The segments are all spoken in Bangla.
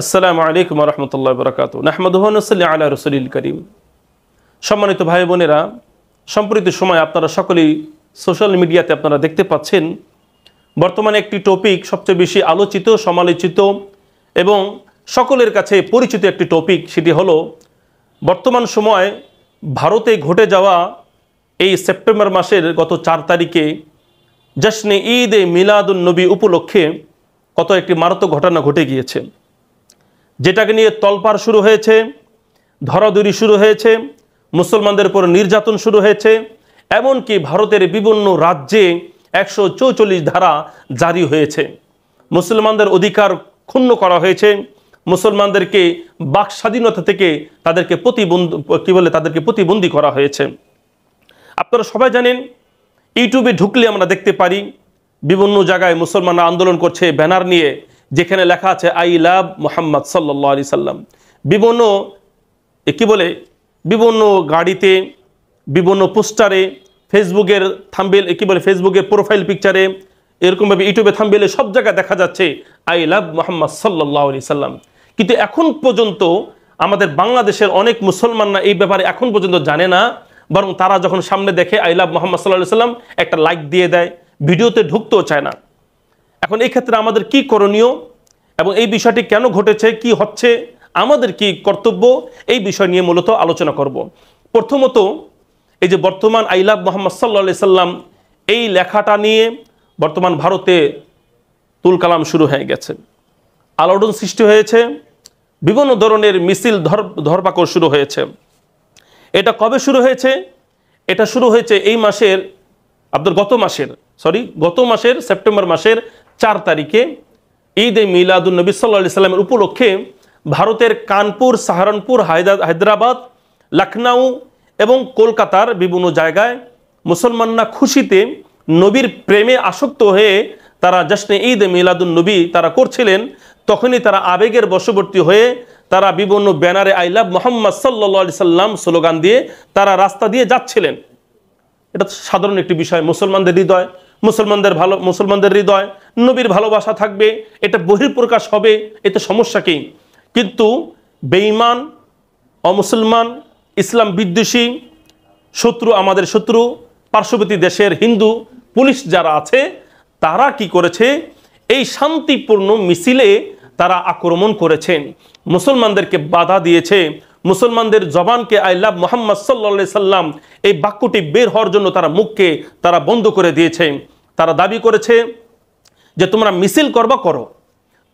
আসসালামু আলাইকুম ওয়া রাহমাতুল্লাহি ওয়া বারাকাতুহু। নাহমাদুহু ওয়া নুসাল্লি আলা রাসূলিল কারীম। সম্মানিত ভাই বোনেরা, সম্প্রতি সময় আপনারা সকলেই সোশ্যাল মিডিয়াতে আপনারা দেখতে পাচ্ছেন বর্তমানে একটি টপিক সবচেয়ে বেশি আলোচিত, সমালোচিত এবং সকলের কাছে পরিচিত একটি টপিক, সেটি হলো বর্তমান সময় ভারতে ঘটে যাওয়া এই সেপ্টেম্বর মাসের গত 4 তারিখে জশ্নে ঈদে মিলাদুন নবী উপলক্ষে কত একটি মারাত্মক ঘটনা ঘটে গিয়েছে, যেটাকে নিয়ে তলপাড় শুরু হয়েছে, ধরাধরি শুরু হয়েছে, মুসলমানদের উপর নির্যাতন শুরু হয়েছে। এমনকি ভারতের বিভিন্ন রাজ্যে 144 ধারা জারি হয়েছে। মুসলমানদের অধিকার ক্ষুণ্ণ করা হয়েছে, মুসলমানদেরকে বাক স্বাধীনতা থেকে তাদেরকে প্রতিবন্ধী করা হয়েছে। আপনারা সবাই জানেন, ইউটিউবে ঢুকলে আমরা দেখতে পারি বিভিন্ন জায়গায় মুসলমানরা আন্দোলন করছে ব্যানার নিয়ে, যেখানে লেখা আছে আই লাভ মুহাম্মদ সাল্লাল্লাহু আলাইহি সাল্লাম। বিভিন্ন গাড়িতে, বিভিন্ন পোস্টারে, ফেসবুকের থাম্বনেল ফেসবুকের প্রোফাইল পিকচারে, এরকমভাবে ইউটিউবে থাম্বনেলে সব জায়গায় দেখা যাচ্ছে আই লাভ মুহাম্মদ সাল্লাল্লাহু আলাইহি সাল্লাম। কিন্তু এখন পর্যন্ত আমাদের বাংলাদেশের অনেক মুসলমানরা এই ব্যাপারে এখন পর্যন্ত জানে না, বরং তারা যখন সামনে দেখে আই লাভ মুহাম্মদ সাল্লাল্লাহু আলাইহি সাল্লাম একটা লাইক দিয়ে দেয়, ভিডিওতে ঢুকতেও চায় না। এখন এই ক্ষেত্রে আমাদের কি করণীয় এবং এই বিষয়টি কেন ঘটেছে, কি হচ্ছে, আমাদের কি কর্তব্য, এই বিষয় নিয়ে মূলত আলোচনা করব। প্রথমত, এই যে বর্তমান আই লাভ মুহাম্মদ সাল্লাল্লাহু আলাইহি সাল্লাম এই লেখাটা নিয়ে বর্তমান ভারতে তুলকালাম শুরু হয়ে গেছে, আলোড়ন সৃষ্টি হয়েছে, বিভিন্ন ধরনের মিছিল ধরপাকড় শুরু হয়েছে। এটা কবে শুরু হয়েছে? এটা শুরু হয়েছে এই মাসের গত মাসের সেপ্টেম্বর মাসের 4 তারিখে ঈদে মিলাদুন নবী সাল্লাল্লাহু আলাইহি সাল্লামের উপলক্ষে ভারতের কানপুর, সাহারানপুর, হায়দ্রাবাদ, লখনউ এবং কলকাতার বিভিন্ন জায়গায় মুসলমানরা খুশিতে নবীর প্রেমে আসক্ত হয়ে তারা জশ্নে ঈদে মিলাদুন নবী তারা করছিলেন। তখনই তারা আবেগের বশবর্তী হয়ে তারা বিভিন্ন ব্যানারে আই লাভ মুহাম্মদ সাল্লাল্লাহু আলাইহি সাল্লাম স্লোগান দিয়ে তারা রাস্তা দিয়ে যাচ্ছিলেন। এটা সাধারণ একটি বিষয়, মুসলমানদের হৃদয় নবীর ভালোবাসা থাকবে, এটা বহিঃপ্রকাশ হবে, এতে সমস্যা কি? কিন্তু বেঈমান, অমুসলমান, ইসলাম বিদ্বেষী শত্রু, আমাদের শত্রু, পার্শ্ববর্তী দেশের হিন্দু পুলিশ যারা আছে, তারা কি করেছে? এই শান্তিপূর্ণ মিছিলে তারা আক্রমণ করেছেন, মুসলমানদেরকে বাধা দিয়েছে, মুসলমানদের জবানকে আই লাভ মুহাম্মদ সাল্লাল্লাহু আলাইহি সাল্লাম এই বাক্যটি বের হওয়ার জন্য তারা মুখকে তারা বন্ধ করে দিয়েছে। তারা দাবি করেছে যে তোমরা মিছিল করবা করো,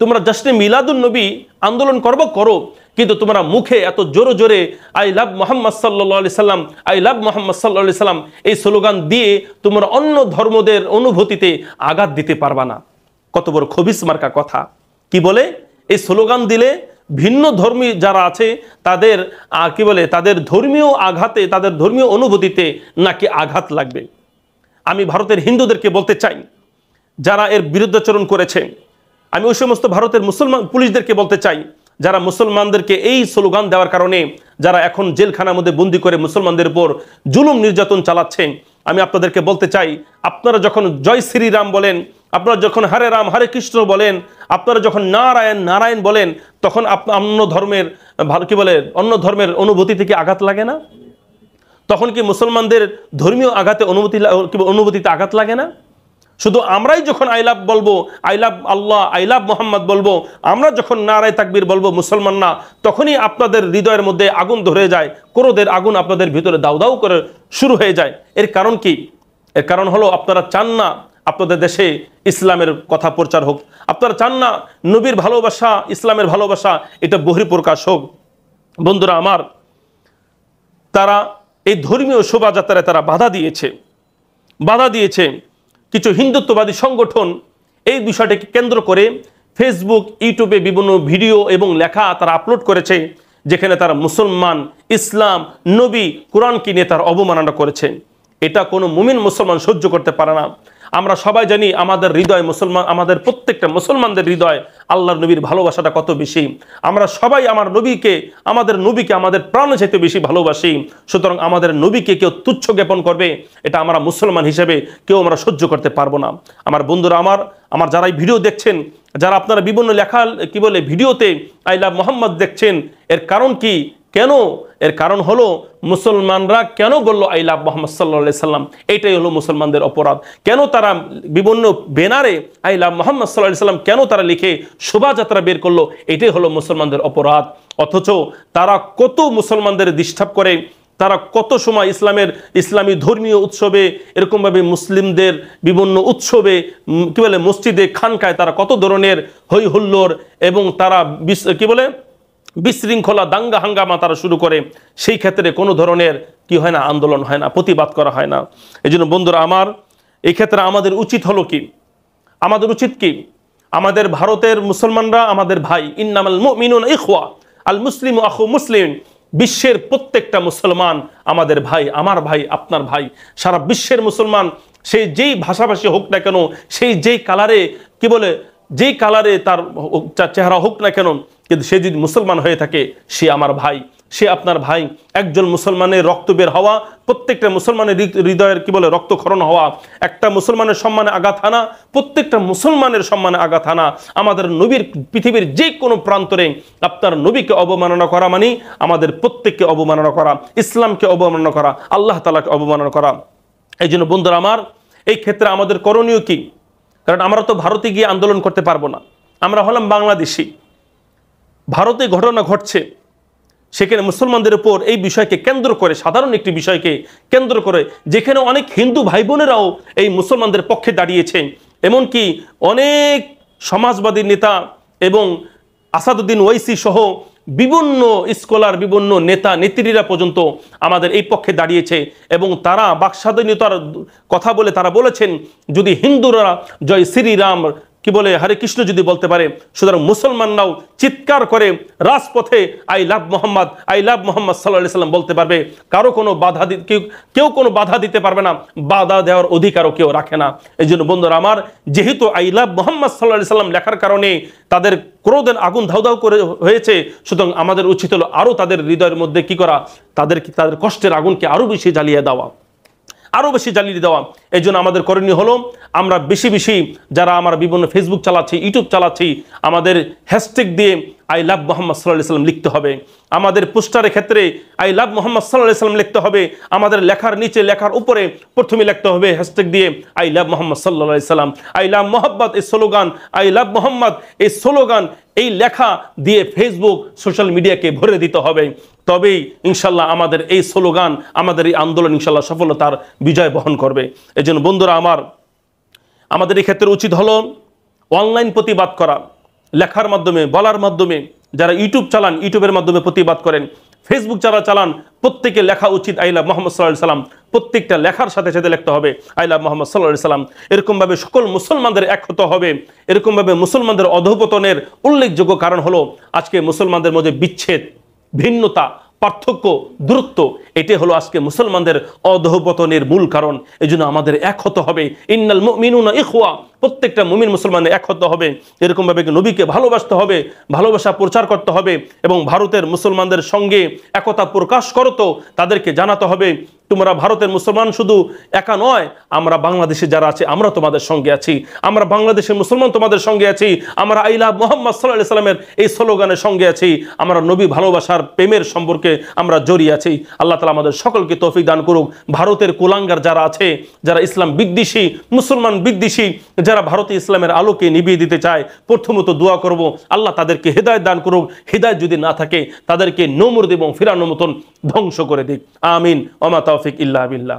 তোমরা জশ্নে মিলাদুন নবী আন্দোলন করবা করো, কিন্তু তোমরা মুখে এত জোরে জোরে আই লাভ মুহাম্মদ সাল্লাল্লাহু আলাইহি সাল্লাম, আই লাভ মুহাম্মদ সাল্লাল্লাহু আলাইহি সাল্লাম এই স্লোগান দিয়ে তোমরা অন্য ধর্মদের অনুভূতিতে আঘাত দিতে পারবা না। কত বড় খবিস মার্কা কথা! কি বলে? এই স্লোগান দিলে ভিন্ন ধর্মী যারা আছে তাদের তাদের ধর্মীয় আঘাতে, তাদের ধর্মীয় অনুভূতিতে নাকি আঘাত লাগবে। আমি ভারতের হিন্দুদেরকে বলতে চাই, যারা এর বিরুদ্ধাচরণ করেছে, আমি ওই সমস্ত ভারতের মুসলমান পুলিশদেরকে বলতে চাই, যারা মুসলমানদেরকে এই স্লোগান দেওয়ার কারণে যারা এখন জেলখানার মধ্যে বন্দি করে মুসলমানদের উপর জুলুম নির্যাতন চালাচ্ছেন, আমি আপনাদেরকে বলতে চাই, আপনারা যখন জয় শ্রীরাম বলেন, আপনারা যখন হরে রাম হরে কৃষ্ণ বলেন, আপনারা যখন নারায়ণ নারায়ণ বলেন, তখন অন্য ধর্মের অনুভূতি থেকে আঘাত লাগে না? তখন কি মুসলমানদের ধর্মীয় অনুভূতিতে আঘাত লাগে না? শুধু আমরাই যখন আই লাভ বলবো, I love Allah, I love Mohammad বলবো, আমরা যখন নারায়ে তাকবীর বলবো মুসলমানরা, তখনই আপনাদের হৃদয়ের মধ্যে আগুন ধরে যায়, ক্রোধের আগুন আপনাদের ভিতরে দাউ দাউ করে শুরু হয়ে যায়। এর কারণ কি? এর কারণ হলো আপনারা চান না আপনাদের দেশে ইসলামের কথা প্রচার হোক, আপনারা চান না নবীর ভালোবাসা, ইসলামের ভালোবাসা এটা বহিঃপ্রকাশ হোক। বন্ধুরা আমার, তারা এই ধর্মীয় শোভাযাত্রায় তারা বাধা দিয়েছে। কিছু হিন্দুত্ববাদী সংগঠন এই বিষয়টাকে কেন্দ্র করে ফেসবুক, ইউটিউবে বিভিন্ন ভিডিও এবং লেখা তারা আপলোড করেছে, যেখানে তারা মুসলমান, ইসলাম, নবী, কোরআনকে নিয়ে তার অবমাননা করেছে। এটা কোনো মুমিন মুসলমান সহ্য করতে পারে না। আমরা সবাই জানি আমাদের হৃদয় মুসলমান, আমাদের প্রত্যেকটা মুসলমানদের হৃদয় আল্লাহর নবীর ভালোবাসাটা কত বেশি। আমরা সবাই আমাদের নবীকে আমাদের প্রাণ চাইতে বেশি ভালোবাসি। সুতরাং আমাদের নবীকে কেউ তুচ্ছ জ্ঞাপন করবে, এটা আমরা মুসলমান হিসেবে কেউ আমরা সহ্য করতে পারবো না। আমার বন্ধুরা, আমার যারা এই ভিডিও দেখছেন, যারা আপনারা বিভিন্ন লেখা কি বলে ভিডিওতে আই লাভ মোহাম্মদ দেখছেন, এর কারণ কি? কেন? এর কারণ হলো মুসলমানরা কেন বলল আই লাভ মোহাম্মদ সাল্লাল্লাহু আলাইহি সাল্লাম? এটাই হলো মুসলমানদের অপরাধ। কেন তারা বিভিন্ন ব্যানারে আই লাভ মোহাম্মদ সাল্লাল্লাহু আলাইহি সাল্লাম কেন তারা লিখে শোভাযাত্রা বের করলো? এটাই হলো মুসলমানদের অপরাধ। অথচ তারা কত মুসলমানদের ডিস্টার্ব করে, তারা কত সময় ইসলামী ধর্মীয় উৎসবে এরকমভাবে মুসলিমদের বিভিন্ন উৎসবে কি বলে মসজিদে খানকায় তারা কত ধরনের হই হুল্লোড় এবং তারা কি বলে বিশৃঙ্খলা দাঙ্গা হাঙ্গামা তারা শুরু করে। সেই ক্ষেত্রে কোনো ধরনের কি হয় না, আন্দোলন হয় না, প্রতিবাদ করা হয় না। এই জন্য বন্ধুরা আমার, এই ক্ষেত্রে আমাদের উচিত হলো কি? আমাদের উচিত কি? আমাদের ভারতের মুসলমানরা আমাদের ভাই, ইন্নামাল মুমিনুনা ইখওয়া, আল মুসলিমু আখু মুসলিম। বিশ্বের প্রত্যেকটা মুসলমান আমাদের ভাই, আমার ভাই, আপনার ভাই। সারা বিশ্বের মুসলমান, সেই যেই ভাষাভাষী হোক না কেন, সেই যেই কালারে কি বলে যেই কালারে তার চেহারা হোক না কেন, কিন্তু সে যদি মুসলমান হয়ে থাকে সে আমার ভাই, সে আপনার ভাই। একজন মুসলমানের রক্ত বের হওয়া, প্রত্যেকটা মুসলমানের হৃদয়ের কি বলে রক্তক্ষরণ হওয়া, একটা মুসলমানের সম্মানে আঘাত হানা, প্রত্যেকটা মুসলমানের সম্মানে আঘাত হানা। আমাদের নবীর পৃথিবীর যে কোনো প্রান্তরে আপনার নবীকে অবমাননা করা মানে আমাদের প্রত্যেককে অবমাননা করা, ইসলামকে অবমাননা করা, আল্লাহ তাআলাকে অবমাননা করা। এই জন্য বন্ধুরা আমার, এই ক্ষেত্রে আমাদের করণীয় কি? কারণ আমরা তো ভারতে গিয়ে আন্দোলন করতে পারবো না, আমরা হলাম বাংলাদেশি। ভারতে ঘটনা ঘটছে, সেখানে মুসলমানদের উপর এই বিষয়কে কেন্দ্র করে, সাধারণ একটি বিষয়কে কেন্দ্র করে, যেখানে অনেক হিন্দু ভাই বোনেরাও এই মুসলমানদের পক্ষে দাঁড়িয়েছে, এমনকি অনেক সমাজবাদী নেতা এবং আসাদুদ্দিন ওয়াইসি সহ বিভিন্ন স্কলার, বিভিন্ন নেতা নেত্রীরা পর্যন্ত আমাদের এই পক্ষে দাঁড়িয়েছে। এবং তারা বাকস্বাধীনতার কথা বলে তারা বলেছেন, যদি হিন্দুরা জয় শ্রীরাম কি বলে হরে কৃষ্ণ যদি বলতে পারে, সুতরাং মুসলমানরাও চিৎকার করে রাজপথে I love Mohammad, I love Mohammad সাল্লাল্লাহু আলাইহি সাল্লাম বলতে পারবে। কারো কোনো বাধা কেউ কোনো বাধা দিতে পারবে না, বাধা দেওয়ার অধিকারও কেউ রাখে না। এই জন্য বন্ধুরা আমার, যেহেতু আই লাভ মোহাম্মদ সাল্লাল্লাহু আলাইহি সাল্লাম লেখার কারণে তাদের ক্রোধের আগুন ধাউ ধাউ করে হয়েছে, সুতরাং আমাদের উচিত হলো আরও তাদের হৃদয়ের মধ্যে কি করা, তাদের কষ্টের আগুনকে আরও বেশি জ্বালিয়ে দেওয়া, আরও বেশি জ্বালিয়ে দেওয়া। এই জন্য আমাদের করণীয় হলো, আমরা বেশি বেশি যারা আমরা বিভিন্ন ফেসবুক চালাচ্ছি, ইউটিউব চালাচ্ছি, আমাদের হ্যাশট্যাগ দিয়ে আই লাভ মোহাম্মদ সাল্লাল্লাহু আলাইহি সাল্লাম লিখতে হবে। আমাদের পোস্টারের ক্ষেত্রে আই লাভ মোহাম্মদ সাল্লাল্লাহু আলাইহি সাল্লাম লিখতে হবে। আমাদের লেখার নিচে, লেখার উপরে প্রথমে লিখতে হবে হ্যাশট্যাগ দিয়ে আই লাভ মোহাম্মদ সাল্লাল্লাহু আলাইহি সাল্লাম। আই লাভ মোহাম্মদ এই স্লোগান, আই লাভ মোহাম্মদ এই স্লোগান, এই লেখা দিয়ে ফেসবুক সোশ্যাল মিডিয়াকে ভরে দিতে হবে। তবেই ইনশাল্লাহ আমাদের এই স্লোগান, আমাদের এই আন্দোলন ইনশাল্লাহ সফলতার বিজয় বহন করবে। এই জন্য বন্ধুরা আমার, আমাদের এই ক্ষেত্রে উচিত হলো অনলাইন প্রতিবাদ করা, লেখার মাধ্যমে, বলার মাধ্যমে। যারা ইউটিউব চালান, ইউটিউবের মাধ্যমে প্রতিবাদ করেন। ফেসবুক যারা চালান, প্রত্যেকে লেখা উচিত আই লাভ মোহাম্মদ সাল্লাল্লাহু আলাইহি সাল্লাম। প্রত্যেকটা লেখার সাথে সাথে লিখতে হবে আই লাভ মোহাম্মদ সাল্লাল্লাহু আলাইহি সাল্লাম। এরকমভাবে সকল মুসলমানদের এক হতে হবে। এরকমভাবে মুসলমানদের অধঃপতনের উল্লেখযোগ্য কারণ হলো আজকে মুসলমানদের মধ্যে বিচ্ছেদ, ভিন্নতা, পার্থক্য, দূরত্ব। এটাই হলো আজকে মুসলমানদের অধঃপতনের মূল কারণ। এই জন্য আমাদের এক হতে হবে। ইন্নাল মুমিনুনা ইখওয়া, প্রত্যেকটা মুমিন মুসলমানের এক হতে হবে। এরকমভাবে নবীকে ভালোবাসতে হবে, ভালোবাসা প্রচার করতে হবে এবং ভারতের মুসলমানদের সঙ্গে একতা প্রকাশ করতো তাদেরকে জানাতে হবে, তোমরা ভারতের মুসলমান শুধু একা নয়, আমরা বাংলাদেশে যারা আছে আমরা তোমাদের সঙ্গে আছি, আমরা বাংলাদেশের মুসলমান তোমাদের সঙ্গে আছি, আমরা আই লাভ মোহাম্মদ সাল্লাল্লাহু আলাইহি সাল্লামের এই স্লোগানের সঙ্গে আছি, আমরা নবী ভালোবাসার প্রেমের সম্পর্কে আমরা জড়িয়ে আছি। আল্লাহ তাআলা আমাদের সকলকে তৌফিক দান করুক। ভারতের কুলাঙ্গার যারা আছে, যারা ইসলাম বিদ্বেষী, মুসলমান বিদ্বেষী, যারা ভারতে ইসলামের আলোকে নিভিয়ে দিতে চায়, প্রথমত দোয়া করব আল্লাহ তাদেরকে হেদায়েত দান করুক। হেদায়েত যদি না থাকে তাদেরকে নমরুদ এবং ফিরআউনের মতন ধ্বংস করে দিক। আমিন। ওয়া মা তাওফিক ইল্লা বিল্লাহ।